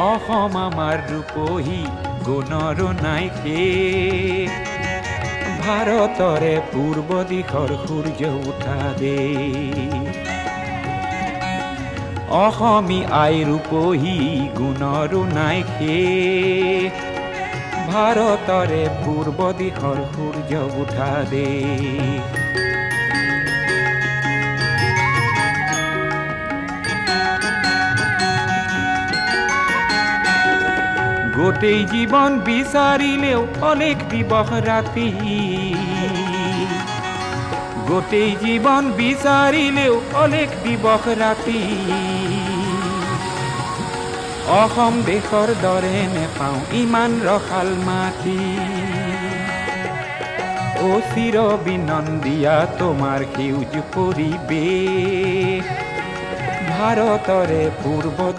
অসম আমাৰ ৰূপহী গুণৰো নাই শেষ। ভাৰতৰে পূৰ্ব দিশৰ সূৰ্য উঠা দেশ। অসমী আই ৰূপহী গুণৰো নাই শেষ। ভাৰতৰে পূৰ্ব দিশৰ সূৰ্য উঠা দেশ। গোটেই জীৱন বিচাৰিলেও অলেখ দিবস ৰাতি। গোটেই জীৱন বিচাৰিলেও অলেখ দিবস ৰাতি। অসম দেশৰ দৰে নেপাওঁ ইমান ৰসাল মাটি। চিৰ বিনন্দীয়া তোমাৰ সেউজ পৰিৱেশ। ভাৰতৰে পূৰ্ব